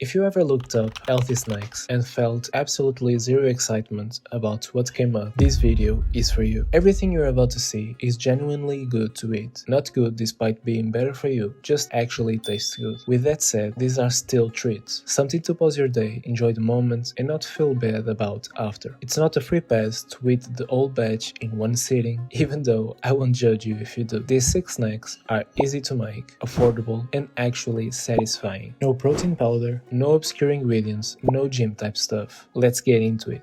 If you ever looked up healthy snacks and felt absolutely zero excitement about what came up, this video is for you. Everything you're about to see is genuinely good to eat. Not good despite being better for you, just actually tastes good. With that said, these are still treats. Something to pause your day, enjoy the moment, and not feel bad about after. It's not a free pass to eat the whole batch in one sitting, even though I won't judge you if you do. These 6 snacks are easy to make, affordable, and actually satisfying. No protein powder, no obscure ingredients, no gym type stuff. Let's get into it.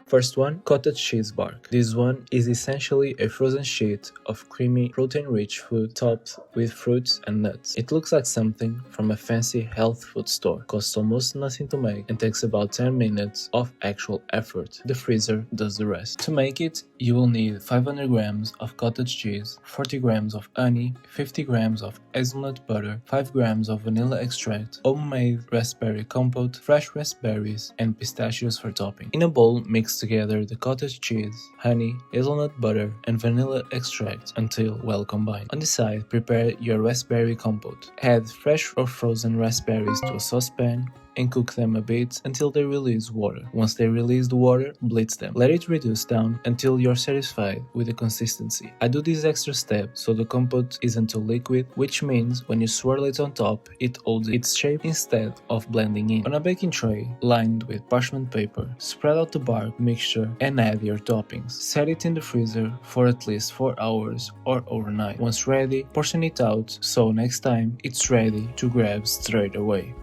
First one, Cottage cheese bar. This one is essentially a frozen sheet of creamy, protein-rich food topped with fruits and nuts. It looks like something from a fancy health food store, costs almost nothing to make, and takes about 10 minutes of actual effort. The freezer does the rest. To make it, you will need 500 grams of cottage cheese, 40 grams of honey, 50 grams of hazelnut butter, 5 grams of vanilla extract, homemade raspberry compote, fresh raspberries, and pistachios for topping. In a bowl, mix together the cottage cheese, honey, hazelnut butter, and vanilla extract until well combined. On the side, prepare your raspberry compote. Add fresh or frozen raspberries to a saucepan and cook them a bit until they release water. Once they release the water, blitz them. Let it reduce down until you're satisfied with the consistency. I do this extra step so the compote isn't too liquid, which means when you swirl it on top, it holds its shape instead of blending in. On a baking tray lined with parchment paper, spread out the bark mixture and add your toppings. Set it in the freezer for at least 4 hours or overnight. Once ready, portion it out so next time it's ready to grab straight away.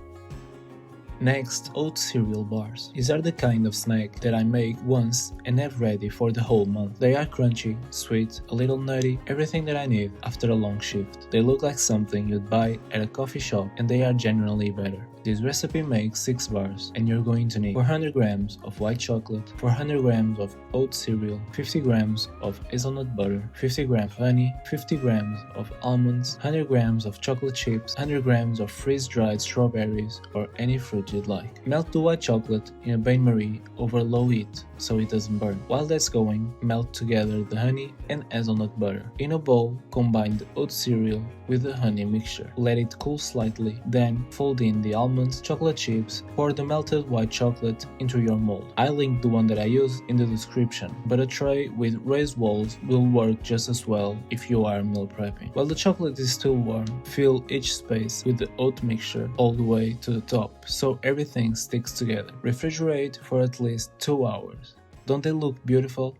Next, oat cereal bars. These are the kind of snack that I make once and have ready for the whole month. They are crunchy, sweet, a little nutty, everything that I need after a long shift. They look like something you'd buy at a coffee shop and they are genuinely better. This recipe makes 6 bars and you're going to need 400 grams of white chocolate, 400 grams of oat cereal, 50 grams of hazelnut butter, 50 grams of honey, 50 grams of almonds, 100 grams of chocolate chips, 100 grams of freeze-dried strawberries or any fruit you'd like. Melt the white chocolate in a bain-marie over low heat so it doesn't burn. While that's going, melt together the honey and hazelnut butter. In a bowl, combine the oat cereal with the honey mixture. Let it cool slightly, then fold in the almonds, chocolate chips, pour the melted white chocolate into your mold. I linked the one that I use in the description, but a tray with raised walls will work just as well if you are meal prepping. While the chocolate is still warm, fill each space with the oat mixture all the way to the top so everything sticks together. Refrigerate for at least 2 hours. Don't they look beautiful?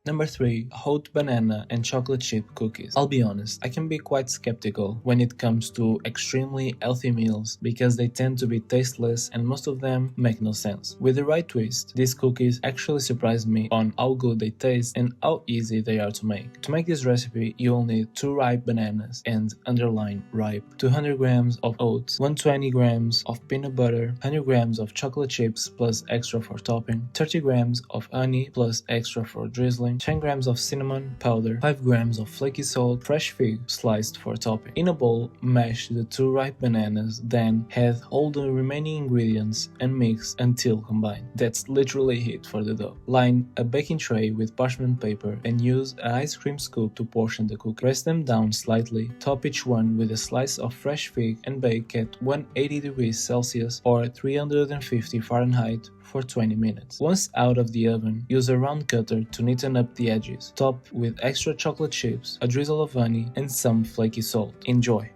Number 3. Oat banana and chocolate chip cookies. I'll be honest, I can be quite skeptical when it comes to extremely healthy meals because they tend to be tasteless and most of them make no sense. With the right twist, these cookies actually surprised me on how good they taste and how easy they are to make. To make this recipe, you will need 2 ripe bananas and underline ripe, 200 grams of oats, 120 grams of peanut butter, 100 grams of chocolate chips plus extra for topping, 30 grams of honey plus extra for drizzling, 10 grams of cinnamon powder, 5 grams of flaky salt, fresh fig sliced for topping. In a bowl, mash the 2 ripe bananas, then add all the remaining ingredients and mix until combined. That's literally it for the dough. Line a baking tray with parchment paper and use an ice cream scoop to portion the cookies. Press them down slightly, top each one with a slice of fresh fig and bake at 180 degrees Celsius or 350 Fahrenheit for 20 minutes. Once out of the oven, use a round cutter to neaten up the edges. Top with extra chocolate chips, a drizzle of honey, and some flaky salt. Enjoy!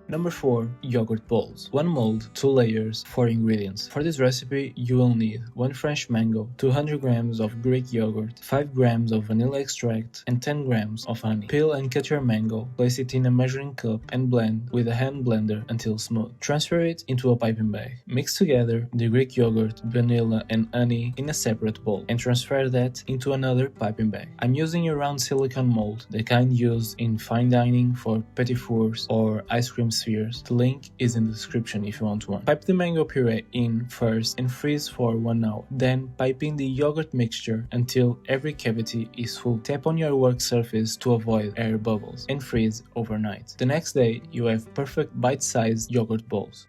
Number 4. Yogurt balls. 1 mold, 2 layers, 4 ingredients. For this recipe, you will need 1 French mango, 200 grams of Greek yogurt, 5 grams of vanilla extract, and 10 grams of honey. Peel and cut your mango, place it in a measuring cup, and blend with a hand blender until smooth. Transfer it into a piping bag. Mix together the Greek yogurt, vanilla, and honey in a separate bowl, and transfer that into another piping bag. I'm using a round silicone mold, the kind used in fine dining for petit fours or ice cream spheres. The link is in the description if you want one. Pipe the mango puree in first and freeze for 1 hour. Then pipe in the yogurt mixture until every cavity is full. Tap on your work surface to avoid air bubbles and freeze overnight. The next day you have perfect bite-sized yogurt balls.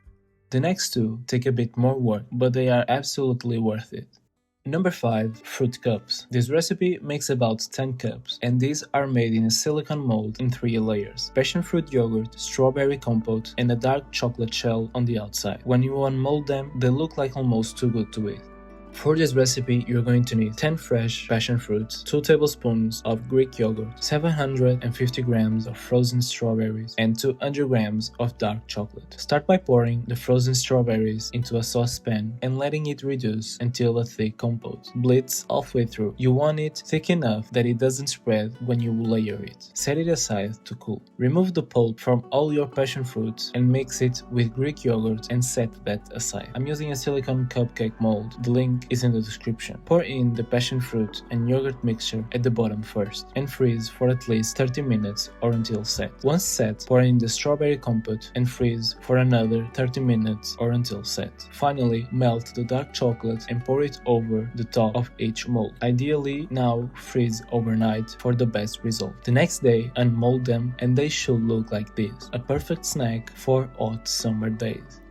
The next 2 take a bit more work, but they are absolutely worth it. Number 5. Fruit cups. This recipe makes about 10 cups, and these are made in a silicone mold in 3 layers: passion fruit yogurt, strawberry compote, and a dark chocolate shell on the outside. When you unmold them, they look like almost too good to eat. For this recipe, you're going to need 10 fresh passion fruits, 2 tablespoons of Greek yogurt, 750 grams of frozen strawberries, and 200 grams of dark chocolate. Start by pouring the frozen strawberries into a saucepan and letting it reduce until a thick compote. Blitz halfway through. You want it thick enough that it doesn't spread when you layer it. Set it aside to cool. Remove the pulp from all your passion fruits and mix it with Greek yogurt and set that aside. I'm using a silicone cupcake mold. The link is in the description. Pour in the passion fruit and yogurt mixture at the bottom first and freeze for at least 30 minutes or until set. Once set, pour in the strawberry compote and freeze for another 30 minutes or until set. Finally, melt the dark chocolate and pour it over the top of each mold. Ideally, now freeze overnight for the best result. The next day, unmold them and they should look like this. A perfect snack for hot summer days.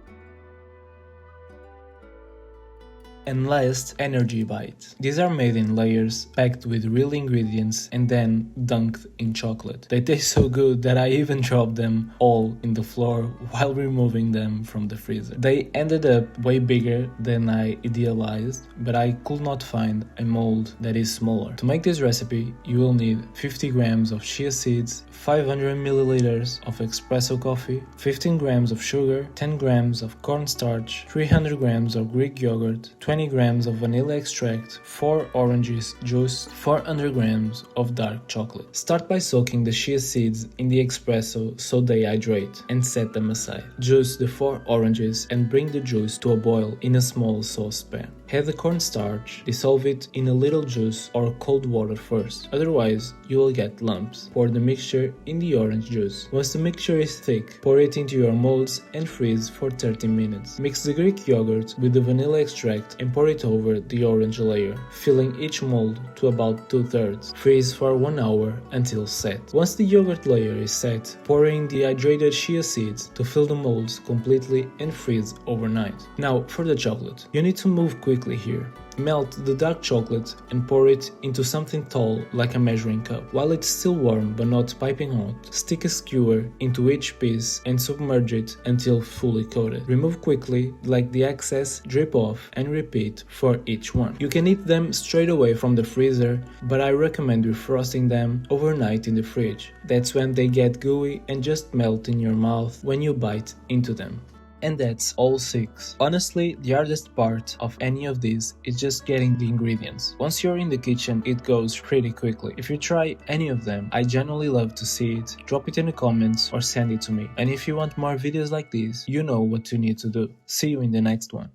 And last, energy bite. These are made in layers, packed with real ingredients and then dunked in chocolate. They taste so good that I even dropped them all in the floor while removing them from the freezer. They ended up way bigger than I idealized, but I could not find a mold that is smaller. To make this recipe, you will need 50 grams of chia seeds, 500 milliliters of espresso coffee, 15 grams of sugar, 10 grams of cornstarch, 300 grams of Greek yogurt, 20 grams of vanilla extract, 4 oranges juice, 400 grams of dark chocolate. Start by soaking the chia seeds in the espresso so they hydrate and set them aside. Juice the 4 oranges and bring the juice to a boil in a small saucepan. Add the cornstarch, dissolve it in a little juice or cold water first, otherwise you will get lumps. Pour the mixture in the orange juice. Once the mixture is thick, pour it into your molds and freeze for 30 minutes. Mix the Greek yogurt with the vanilla extract and pour it over the orange layer, filling each mold to about 2/3. Freeze for 1 hour until set. Once the yogurt layer is set, pour in the hydrated chia seeds to fill the molds completely and freeze overnight. Now for the chocolate. You need to move quickly here. Melt the dark chocolate and pour it into something tall like a measuring cup. While it's still warm but not piping hot, stick a skewer into each piece and submerge it until fully coated. Remove quickly, let the excess drip off and repeat for each one. You can eat them straight away from the freezer, but I recommend refrosting them overnight in the fridge. That's when they get gooey and just melt in your mouth when you bite into them. And that's all 6. Honestly, the hardest part of any of these is just getting the ingredients. Once you're in the kitchen, it goes pretty quickly. If you try any of them, I genuinely love to see it. Drop it in the comments or send it to me. And if you want more videos like these, you know what you need to do. See you in the next one.